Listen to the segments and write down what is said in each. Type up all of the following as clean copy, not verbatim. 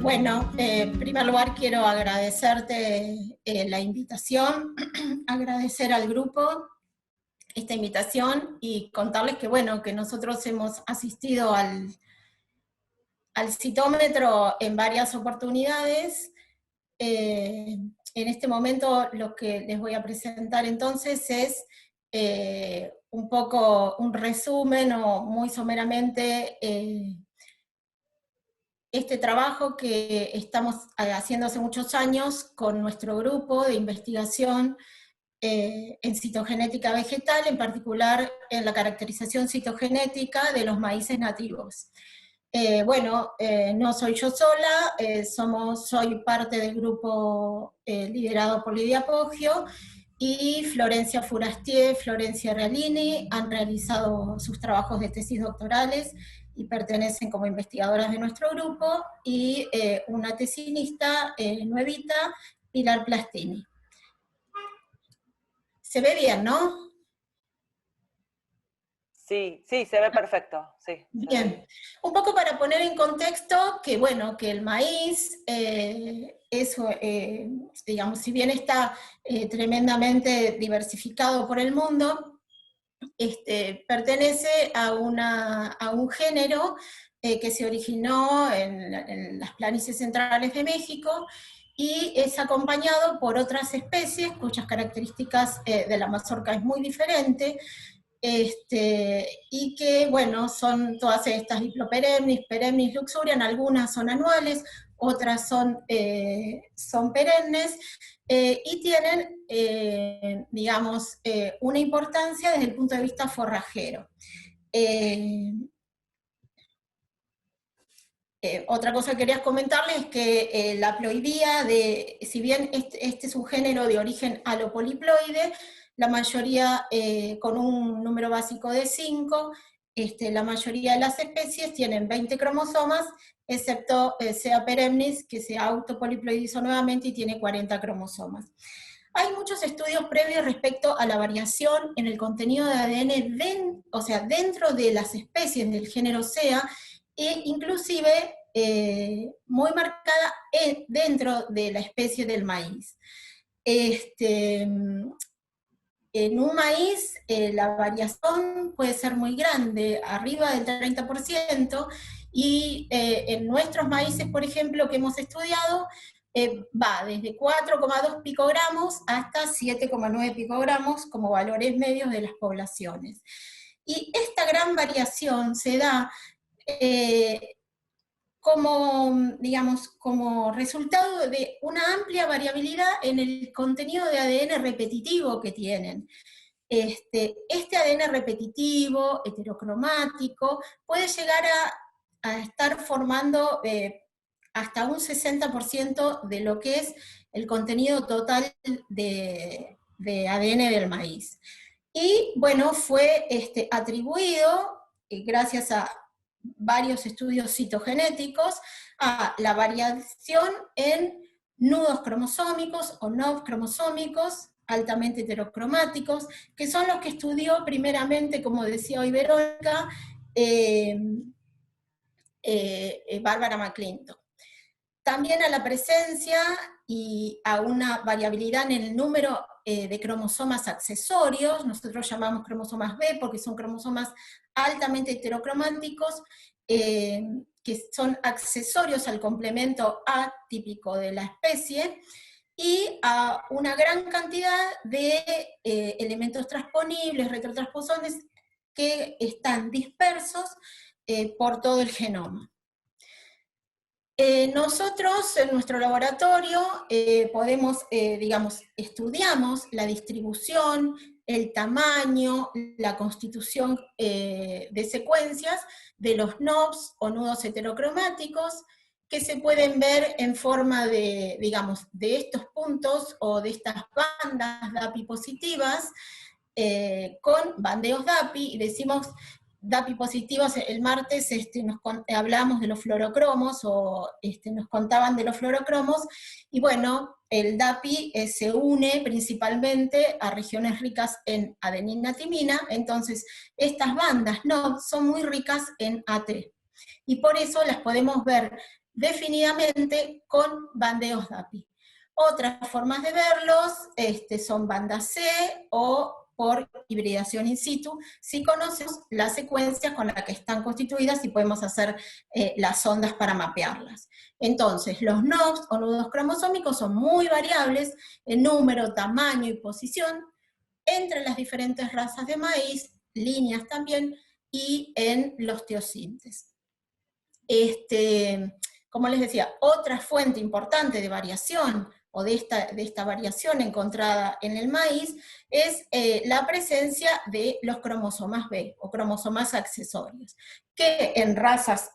Bueno, en primer lugar quiero agradecerte la invitación, agradecer al grupo esta invitación y contarles que, bueno, que nosotros hemos asistido al citómetro en varias oportunidades. En este momento lo que les voy a presentar entonces es un poco un resumen o muy someramente este trabajo que estamos haciendo hace muchos años con nuestro grupo de investigación en citogenética vegetal, en particular en la caracterización citogenética de los maíces nativos. No soy yo sola, soy parte del grupo liderado por Lidia Poggio, y Florencia Furastier, Florencia Realini han realizado sus trabajos de tesis doctorales y pertenecen como investigadoras de nuestro grupo, y una tesinista nuevita, Pilar Plastini. Se ve bien, ¿no? Sí, sí, se ve perfecto. Sí, bien, un poco para poner en contexto que, bueno, que el maíz digamos, si bien está tremendamente diversificado por el mundo, pertenece a un género que se originó en las planicies centrales de México, y es acompañado por otras especies cuyas características de la mazorca es muy diferente, y que, bueno, son todas estas Diploperennis, Perennis luxurians, algunas son anuales, otras son perennes, y tienen, digamos, una importancia desde el punto de vista forrajero. Otra cosa que quería comentarles es que la ploidía, si bien este es un género de origen alopoliploide, la mayoría con un número básico de 5, la mayoría de las especies tienen 20 cromosomas, excepto Sea perennis, que se autopoliploidizó nuevamente y tiene 40 cromosomas. Hay muchos estudios previos respecto a la variación en el contenido de ADN, o sea, dentro de las especies del género Sea, e inclusive muy marcada dentro de la especie del maíz. En un maíz la variación puede ser muy grande, arriba del 30%, y en nuestros maíces, por ejemplo, que hemos estudiado, va desde 4,2 picogramos hasta 7,9 picogramos como valores medios de las poblaciones. Y esta gran variación se da como, digamos, como resultado de una amplia variabilidad en el contenido de ADN repetitivo que tienen. Este ADN repetitivo, heterocromático, puede llegar a estar formando hasta un 60% de lo que es el contenido total de ADN del maíz. Y bueno, fue atribuido, gracias a varios estudios citogenéticos, a la variación en nudos cromosómicos o nodos cromosómicos altamente heterocromáticos, que son los que estudió primeramente, como decía hoy Verónica, Bárbara McClintock. También a la presencia y a una variabilidad en el número de cromosomas accesorios, nosotros llamamos cromosomas B porque son cromosomas altamente heterocromáticos, que son accesorios al complemento A típico de la especie, y a una gran cantidad de elementos transponibles, retrotransposones, que están dispersos por todo el genoma. Nosotros en nuestro laboratorio estudiamos la distribución, el tamaño, la constitución de secuencias de los NOVs o nudos heterocromáticos, que se pueden ver en forma de, digamos, de estos puntos o de estas bandas DAPI positivas, con bandeos DAPI, y decimos DAPI positivos. El martes hablamos de los fluorocromos, o nos contaban de los fluorocromos, y bueno, el DAPI se une principalmente a regiones ricas en adenina-timina, entonces estas bandas no son muy ricas en AT, y por eso las podemos ver definidamente con bandeos DAPI. Otras formas de verlos son banda C o por hibridación in situ, si conocemos las secuencias con las que están constituidas y podemos hacer las ondas para mapearlas. Entonces, los nodos o nudos cromosómicos son muy variables en número, tamaño y posición entre las diferentes razas de maíz, líneas también, y en los teosintes. Como les decía, otra fuente importante de variación, o de esta variación encontrada en el maíz, es la presencia de los cromosomas B, o cromosomas accesorios, que en razas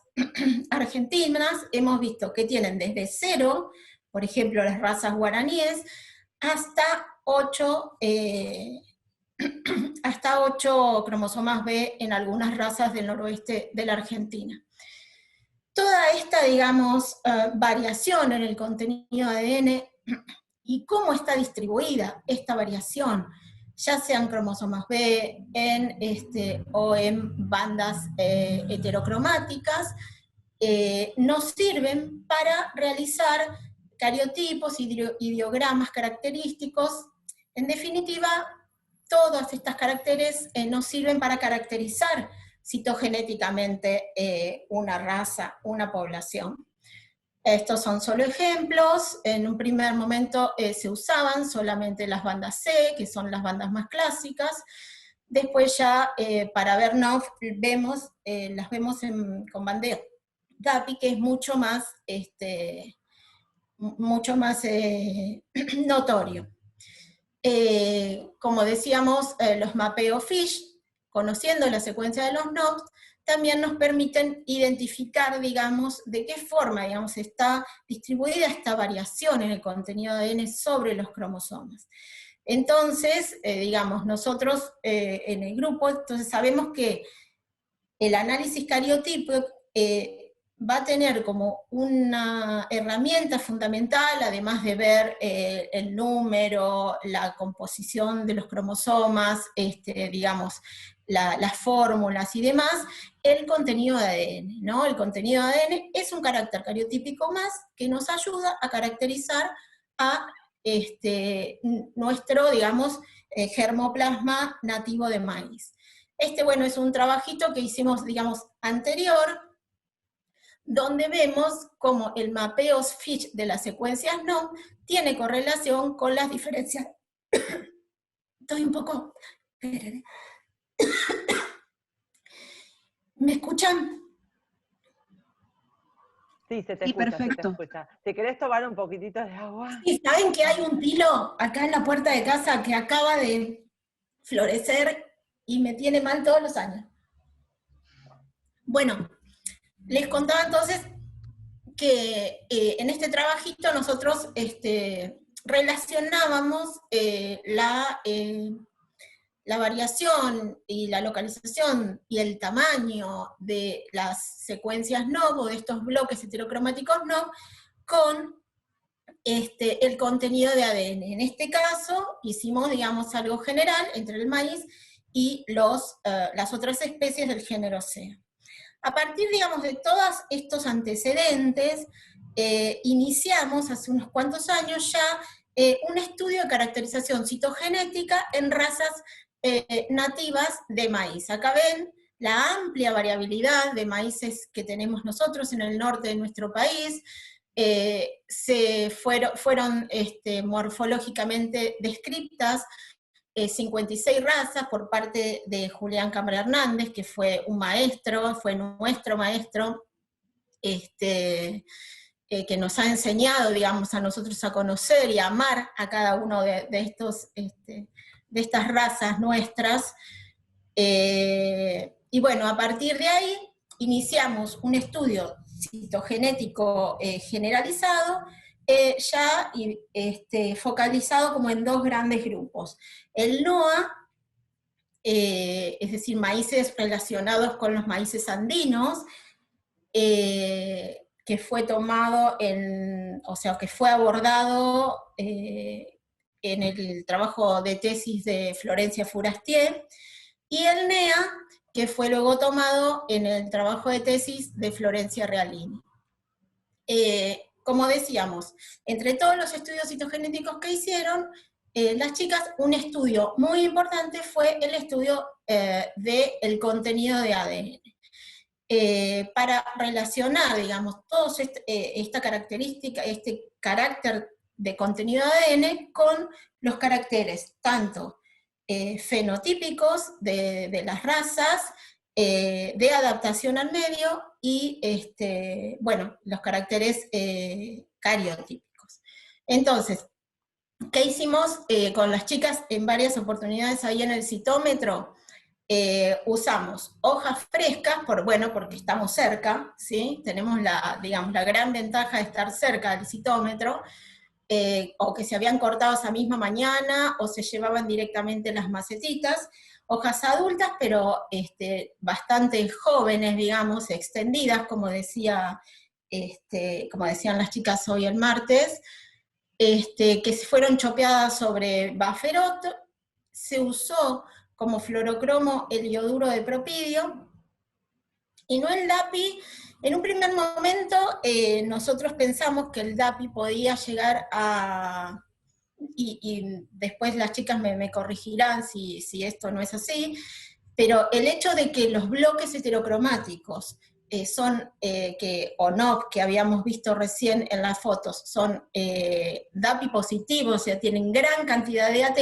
argentinas hemos visto que tienen desde 0, por ejemplo las razas guaraníes, hasta 8 cromosomas B en algunas razas del noroeste de la Argentina. Toda esta, digamos, variación en el contenido de ADN y cómo está distribuida esta variación, ya sean cromosomas B o en bandas heterocromáticas, nos sirven para realizar cariotipos, ideogramas característicos. En definitiva, todos estos caracteres nos sirven para caracterizar citogenéticamente una raza, una población. Estos son solo ejemplos. En un primer momento se usaban solamente las bandas C, que son las bandas más clásicas. Después ya para ver NOF las vemos con bandeo DAPI, que es mucho más notorio. Como decíamos, los mapeos FISH, conociendo la secuencia de los nodos, también nos permiten identificar, digamos, de qué forma, digamos, está distribuida esta variación en el contenido de ADN sobre los cromosomas. Entonces, digamos, nosotros en el grupo, entonces sabemos que el análisis cariotípico va a tener como una herramienta fundamental, además de ver el número, la composición de los cromosomas, digamos, las fórmulas y demás, el contenido de ADN, ¿no? El contenido de ADN es un carácter cariotípico más que nos ayuda a caracterizar a nuestro, digamos, germoplasma nativo de maíz. Bueno, es un trabajito que hicimos, digamos, anterior, donde vemos cómo el mapeo FISH de las secuencias NOM tiene correlación con las diferencias. Estoy un poco... ¿Me escuchan? Sí, se te Sí, escucha, perfecto. se te escucha. ¿Te querés tomar un poquitito de agua? Sí, ¿saben que hay un tilo acá en la puerta de casa que acaba de florecer y me tiene mal todos los años? Bueno, les contaba entonces que en este trabajito nosotros relacionábamos la variación y la localización y el tamaño de las secuencias NOV, o de estos bloques heterocromáticos NOV, con el contenido de ADN. En este caso, hicimos, digamos, algo general entre el maíz y las otras especies del género C. A partir, digamos, de todos estos antecedentes, iniciamos hace unos cuantos años ya un estudio de caracterización citogenética en razas nativas de maíz. Acá ven la amplia variabilidad de maíces que tenemos nosotros en el norte de nuestro país. Fueron morfológicamente descriptas 56 razas por parte de Julián Cámara Hernández, que fue un maestro, fue nuestro maestro, que nos ha enseñado, digamos, a nosotros a conocer y a amar a cada uno de estas razas nuestras. Y bueno, a partir de ahí iniciamos un estudio citogenético generalizado, ya focalizado como en dos grandes grupos. El NOA, es decir, maíces relacionados con los maíces andinos, que fue tomado que fue abordado en el trabajo de tesis de Florencia Fourastier, y el NEA, que fue luego tomado en el trabajo de tesis de Florencia Realini. como decíamos, entre todos los estudios citogenéticos que hicieron, las chicas, un estudio muy importante fue el estudio del contenido de ADN. Para relacionar, digamos, toda esta característica, este carácter de contenido de ADN con los caracteres tanto fenotípicos de las razas, de adaptación al medio y, bueno, los caracteres cariotípicos. Entonces, ¿qué hicimos con las chicas en varias oportunidades ahí en el citómetro? Usamos hojas frescas, porque estamos cerca, ¿sí? Tenemos digamos, la gran ventaja de estar cerca del citómetro, o que se habían cortado esa misma mañana, o se llevaban directamente las macetitas, hojas adultas, pero bastante jóvenes, digamos, extendidas, como decían las chicas hoy el martes, que fueron chopeadas sobre baferot. Se usó como fluorocromo el ioduro de propidio, y no el DAPI. En un primer momento nosotros pensamos que el DAPI podía llegar a, y después las chicas me corregirán si esto no es así, pero el hecho de que los bloques heterocromáticos son, o no, que habíamos visto recién en las fotos, son DAPI positivos, o sea, tienen gran cantidad de AT.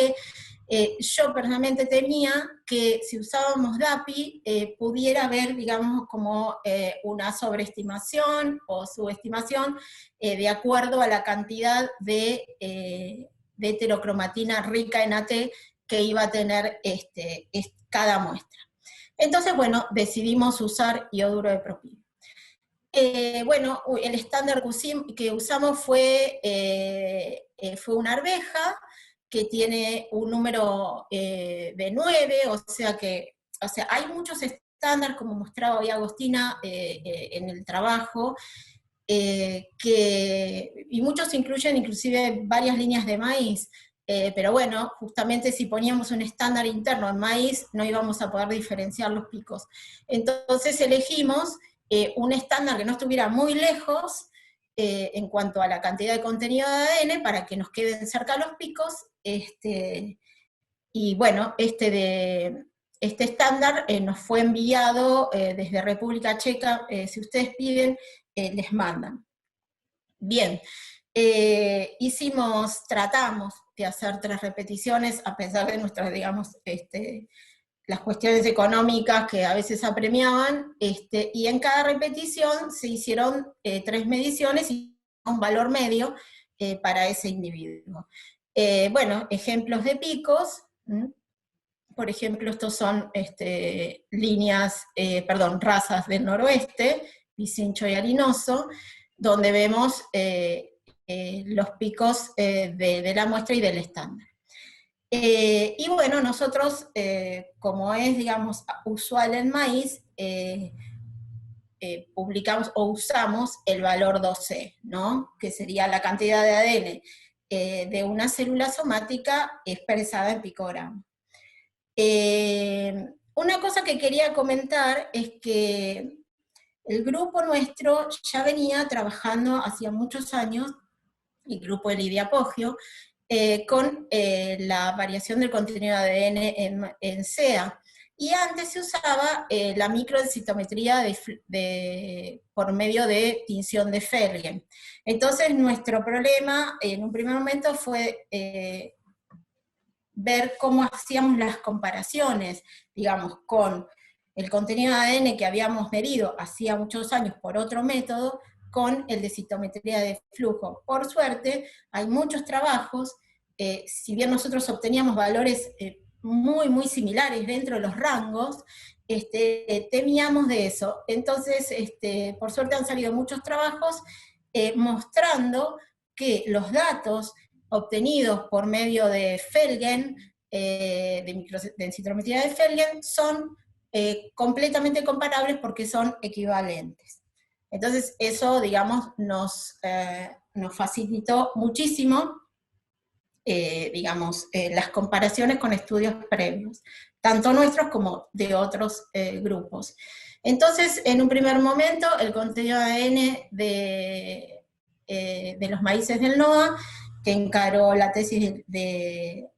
Yo personalmente temía que si usábamos DAPI pudiera haber, digamos, como una sobreestimación o subestimación de acuerdo a la cantidad de heterocromatina rica en AT que iba a tener cada muestra. Entonces, bueno, decidimos usar ioduro de propidio. Bueno, el estándar que usamos fue una arveja que tiene un número de 9, o sea, hay muchos estándares, como mostraba hoy Agostina en el trabajo, y muchos incluyen inclusive varias líneas de maíz, pero bueno, justamente si poníamos un estándar interno en maíz, no íbamos a poder diferenciar los picos. Entonces elegimos un estándar que no estuviera muy lejos en cuanto a la cantidad de contenido de ADN, para que nos queden cerca los picos, y bueno, este estándar nos fue enviado desde República Checa. Si ustedes piden, les mandan. Bien, tratamos de hacer 3 repeticiones, a pesar de nuestras, digamos, las cuestiones económicas que a veces apremiaban, y en cada repetición se hicieron 3 mediciones y un valor medio para ese individuo. Bueno, ejemplos de picos. Por ejemplo, estos son razas del noroeste, Picincho y Arinoso, donde vemos los picos de la muestra y del estándar. Y bueno, nosotros, como es, digamos, usual en maíz, publicamos o usamos el valor 2C, ¿no? Que sería la cantidad de ADN de una célula somática expresada en picogramo. Una cosa que quería comentar es que el grupo nuestro ya venía trabajando hacía muchos años, el grupo de Lidia Poggio, con la variación del contenido de ADN en CEA. Y antes se usaba la microdensitometría por medio de tinción de Felgen. Entonces nuestro problema en un primer momento fue ver cómo hacíamos las comparaciones, digamos, con el contenido de ADN que habíamos medido hacía muchos años por otro método, con el de citometría de flujo. Por suerte, hay muchos trabajos, si bien nosotros obteníamos valores muy, muy similares dentro de los rangos, temíamos de eso. Entonces, por suerte han salido muchos trabajos mostrando que los datos obtenidos por medio de Felgen, de microdensitometría de Felgen, son completamente comparables porque son equivalentes. Entonces eso, digamos, nos facilitó muchísimo, digamos, las comparaciones con estudios previos, tanto nuestros como de otros grupos. Entonces, en un primer momento, el contenido de ADN de los maíces del NOA, que encaró la tesis de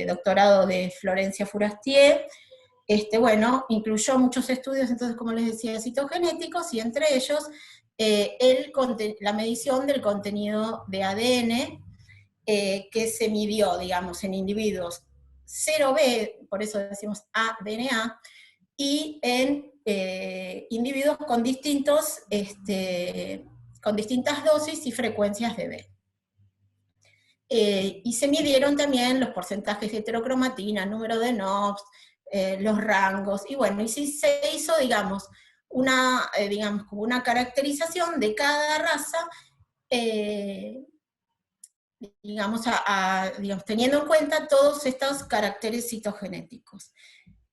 doctorado de Florencia Fourastier. Bueno, incluyó muchos estudios, entonces, como les decía, citogenéticos, y entre ellos la medición del contenido de ADN que se midió, digamos, en individuos 0B, por eso decimos ADNA, y en individuos con con distintas dosis y frecuencias de B. Y se midieron también los porcentajes de heterocromatina, número de NOPs, los rangos, y bueno, y sí se hizo, digamos, como una caracterización de cada raza, digamos, teniendo en cuenta todos estos caracteres citogenéticos.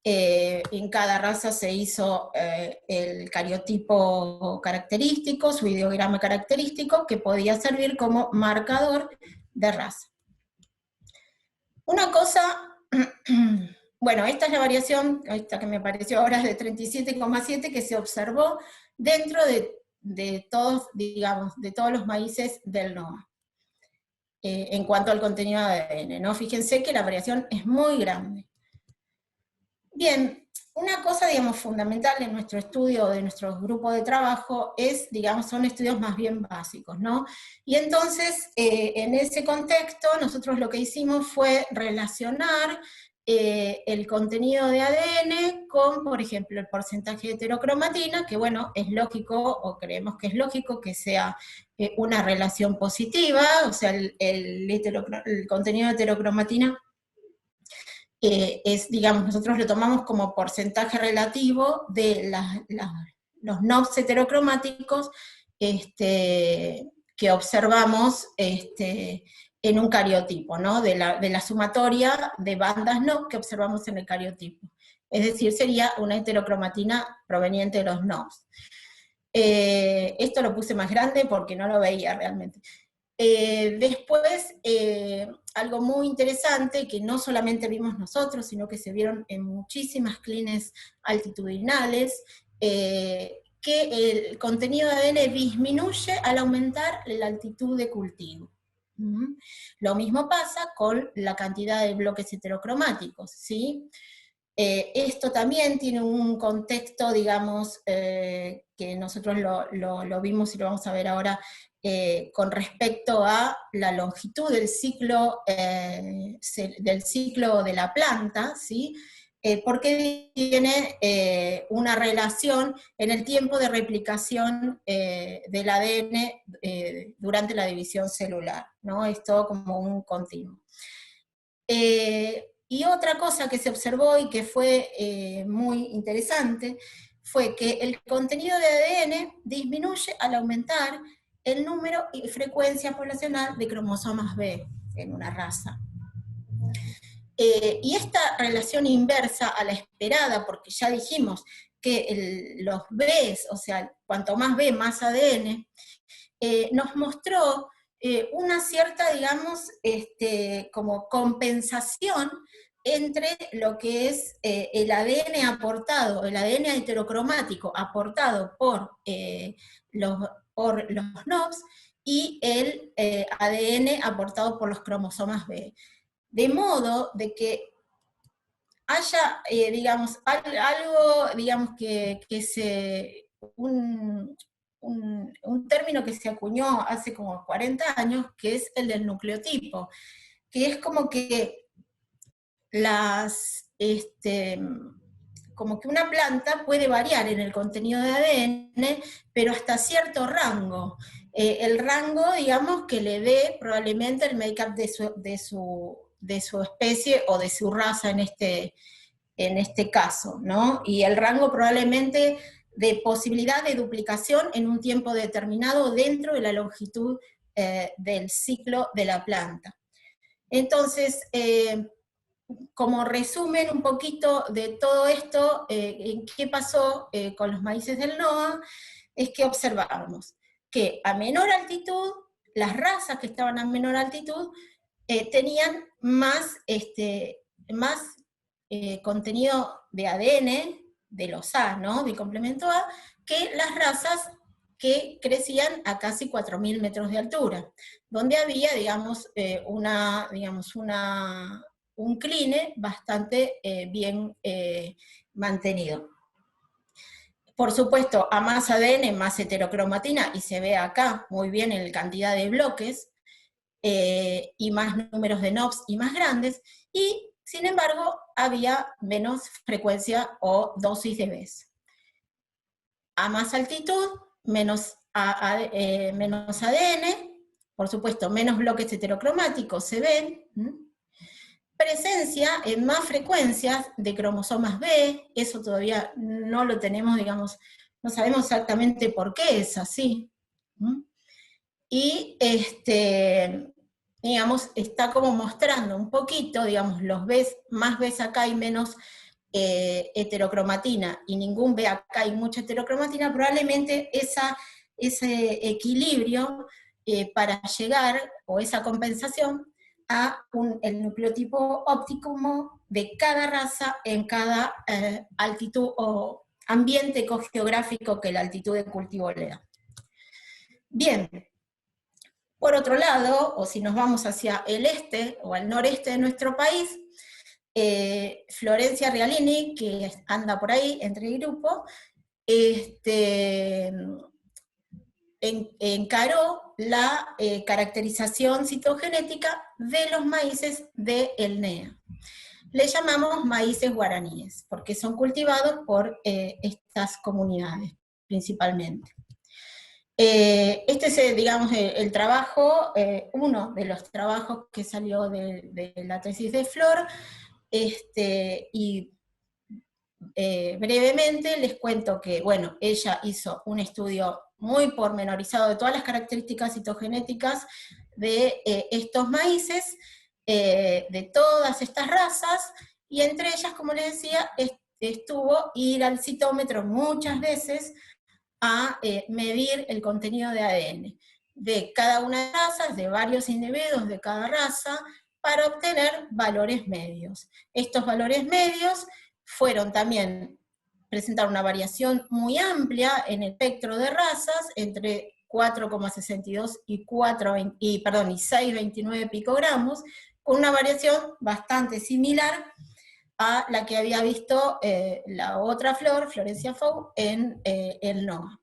En cada raza se hizo el cariotipo característico, su ideograma característico, que podía servir como marcador de raza. Una cosa, bueno, esta es la variación, esta que me pareció ahora, de 37,7, que se observó dentro de todos, digamos, de todos los maíces del NOA. En cuanto al contenido de ADN, ¿no? Fíjense que la variación es muy grande. Bien, una cosa, digamos, fundamental en nuestro estudio, de nuestro grupo de trabajo, son estudios más bien básicos, ¿no? Y entonces, en ese contexto, nosotros lo que hicimos fue relacionar el contenido de ADN con, por ejemplo, el porcentaje de heterocromatina, que bueno, es lógico, o creemos que es lógico que sea una relación positiva, o sea, el contenido de heterocromatina digamos, nosotros lo tomamos como porcentaje relativo de los NOPs heterocromáticos que observamos en un cariotipo, ¿no? De la sumatoria de bandas NOP que observamos en el cariotipo. Es decir, sería una heterocromatina proveniente de los NOPs. Esto lo puse más grande porque no lo veía realmente. Después, algo muy interesante que no solamente vimos nosotros, sino que se vieron en muchísimas clines altitudinales, que el contenido de ADN disminuye al aumentar la altitud de cultivo. Lo mismo pasa con la cantidad de bloques heterocromáticos, ¿sí? Esto también tiene un contexto, digamos, que nosotros lo vimos y lo vamos a ver ahora, con respecto a la longitud del ciclo de la planta, ¿sí? Porque tiene una relación en el tiempo de replicación del ADN durante la división celular, ¿no? Es todo como un continuo. Y otra cosa que se observó y que fue muy interesante fue que el contenido de ADN disminuye al aumentar el número y frecuencia poblacional de cromosomas B en una raza. Y esta relación inversa a la esperada, porque ya dijimos que los Bs, o sea, cuanto más B, más ADN, nos mostró una cierta, digamos, como compensación entre lo que es el ADN aportado, el ADN heterocromático aportado por los NOPs y el ADN aportado por los cromosomas B. De modo de que haya, digamos, algo, digamos, un término que se acuñó hace como 40 años, que es el del nucleotipo, que es como que como que una planta puede variar en el contenido de ADN, pero hasta cierto rango. El rango, digamos, que le dé probablemente el make-up de su especie o de su raza en este caso, ¿no? Y el rango probablemente de posibilidad de duplicación en un tiempo determinado dentro de la longitud del ciclo de la planta. Entonces, como resumen un poquito de todo esto, ¿qué pasó con los maíces del NOA? Es que observamos que a menor altitud, las razas que estaban a menor altitud tenían más contenido de ADN, de los A, ¿no? Del complemento A, que las razas que crecían a casi 4.000 metros de altura, donde había, digamos, un cline bastante bien mantenido. Por supuesto, a más ADN, más heterocromatina, y se ve acá muy bien en la cantidad de bloques, y más números de knobs y más grandes, y sin embargo había menos frecuencia o dosis de Bs. A más altitud, menos ADN, por supuesto, menos bloques heterocromáticos se ven, presencia en más frecuencias de cromosomas B, eso todavía no lo tenemos, digamos, no sabemos exactamente por qué es así. Y digamos, está como mostrando un poquito, digamos, los Bs, más Bs acá y menos heterocromatina, y ningún B acá y mucha heterocromatina, probablemente ese equilibrio para llegar, o esa compensación, a el nucleotipo óptimo de cada raza en cada altitud o ambiente ecogeográfico que la altitud de cultivo le da. Bien, por otro lado, o si nos vamos hacia el este o al noreste de nuestro país, Florencia Realini, que anda por ahí entre el grupo, encaró la caracterización citogenética de los maíces del NEA. Le llamamos maíces guaraníes, porque son cultivados por estas comunidades, principalmente. Este es, digamos, el trabajo, uno de los trabajos que salió de la tesis de Flor, y brevemente les cuento que, bueno, ella hizo un estudio muy pormenorizado de todas las características citogenéticas de estos maíces, de todas estas razas, y entre ellas, como les decía, estuvo ir al citómetro muchas veces a medir el contenido de ADN de cada una de las razas, de varios individuos de cada raza, para obtener valores medios. Estos valores medios fueron también, presentar una variación muy amplia en el espectro de razas, entre 4,62 y 6,29 picogramos, con una variación bastante similar a la que había visto la otra flor, Florencia Fou, en el NOA.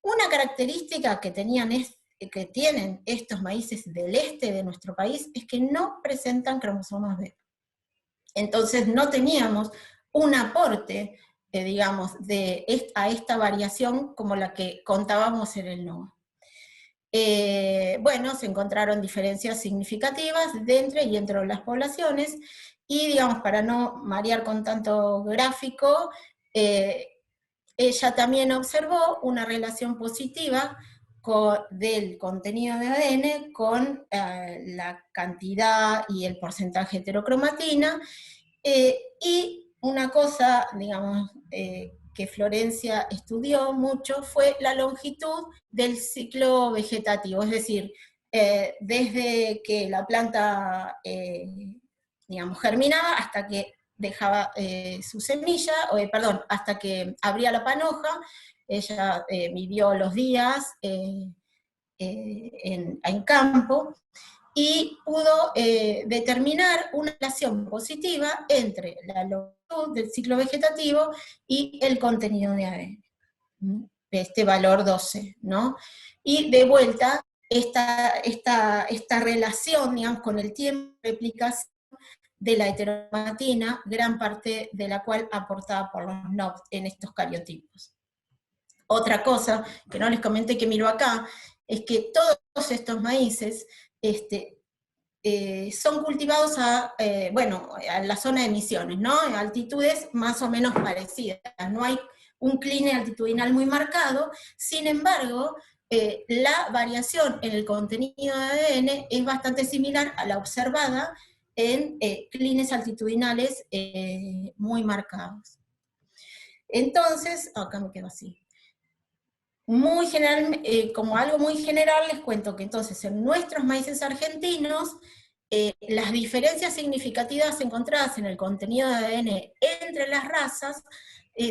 Una característica que tienen estos maíces del este de nuestro país es que no presentan cromosomas B. Entonces no teníamos un aporte, digamos, a esta variación como la que contábamos en el NOA. Bueno, se encontraron diferencias significativas entre las poblaciones, y digamos, para no marear con tanto gráfico, ella también observó una relación positiva del contenido de ADN con la cantidad y el porcentaje de heterocromatina, y una cosa, digamos, que Florencia estudió mucho fue la longitud del ciclo vegetativo, es decir, desde que la planta, digamos, germinaba hasta que dejaba su semilla, hasta que abría la panoja. Ella midió los días en campo, y pudo determinar una relación positiva entre la longitud del ciclo vegetativo y el contenido de ADN, este valor 12, ¿no? Y de vuelta, esta relación, digamos, con el tiempo de replicación de la heterocromatina, gran parte de la cual aportada por los NOD en estos cariotipos. Otra cosa que no les comenté, que miro acá, es que todos estos maíces son cultivados a la zona de Misiones, ¿no? A altitudes más o menos parecidas. No hay un cline altitudinal muy marcado, sin embargo, la variación en el contenido de ADN es bastante similar a la observada en clines altitudinales muy marcados. Entonces, acá me quedo así. Muy general, como algo muy general, les cuento que entonces en nuestros maíces argentinos, las diferencias significativas encontradas en el contenido de ADN entre las razas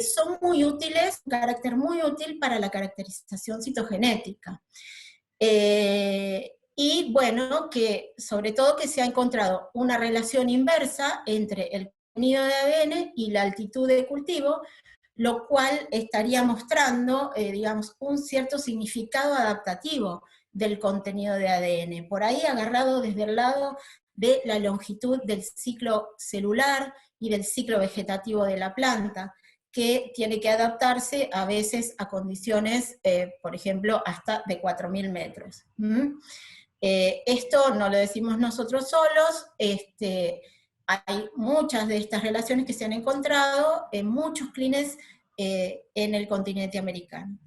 son muy útiles, un carácter muy útil para la caracterización citogenética. Y bueno, que sobre todo que se ha encontrado una relación inversa entre el contenido de ADN y la altitud de cultivo, lo cual estaría mostrando, digamos, un cierto significado adaptativo del contenido de ADN, por ahí agarrado desde el lado de la longitud del ciclo celular y del ciclo vegetativo de la planta, que tiene que adaptarse a veces a condiciones, por ejemplo, hasta de 4.000 metros. Esto no lo decimos nosotros solos, hay muchas de estas relaciones que se han encontrado en muchos clines en el continente americano.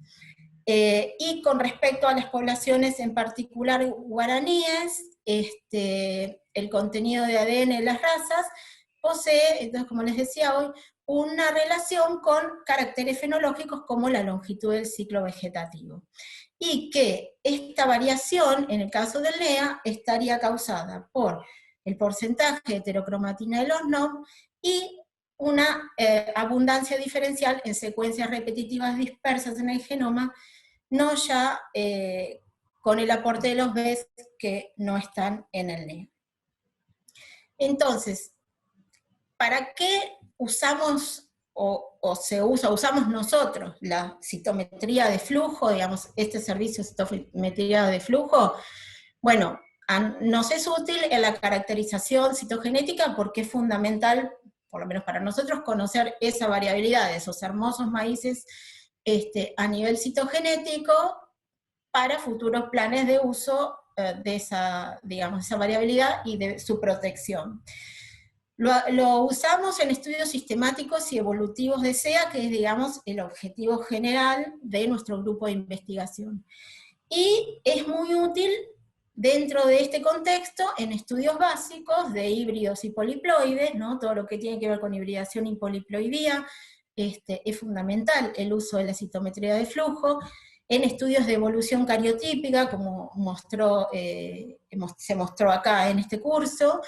Y con respecto a las poblaciones en particular guaraníes, el contenido de ADN de las razas posee, entonces como les decía hoy, una relación con caracteres fenológicos como la longitud del ciclo vegetativo. Y que esta variación, en el caso del NEA, estaría causada por el porcentaje de heterocromatina de los NOM y una abundancia diferencial en secuencias repetitivas dispersas en el genoma, no ya con el aporte de los Bs que no están en el NEA. Entonces, ¿para qué usamos usamos nosotros la citometría de flujo, digamos, este servicio de citometría de flujo? Bueno, nos es útil en la caracterización citogenética porque es fundamental, por lo menos para nosotros, conocer esa variabilidad de esos hermosos maíces a nivel citogenético para futuros planes de uso de esa, digamos, esa variabilidad y de su protección. Lo usamos en estudios sistemáticos y evolutivos de SEA, que es, digamos, el objetivo general de nuestro grupo de investigación. Y es muy útil dentro de este contexto en estudios básicos de híbridos y poliploides, ¿no? Todo lo que tiene que ver con hibridación y poliploidía, es fundamental el uso de la citometría de flujo, en estudios de evolución cariotípica, como se mostró acá en este curso,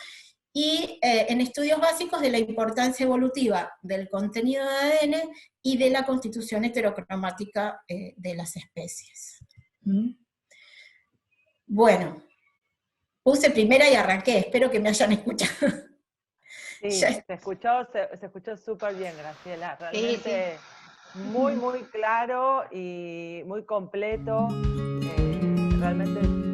y en estudios básicos de la importancia evolutiva del contenido de ADN y de la constitución heterocromática de las especies. Bueno, puse primera y arranqué, espero que me hayan escuchado. Sí, se escuchó súper bien, Graciela, realmente sí. Muy, muy claro y muy completo, realmente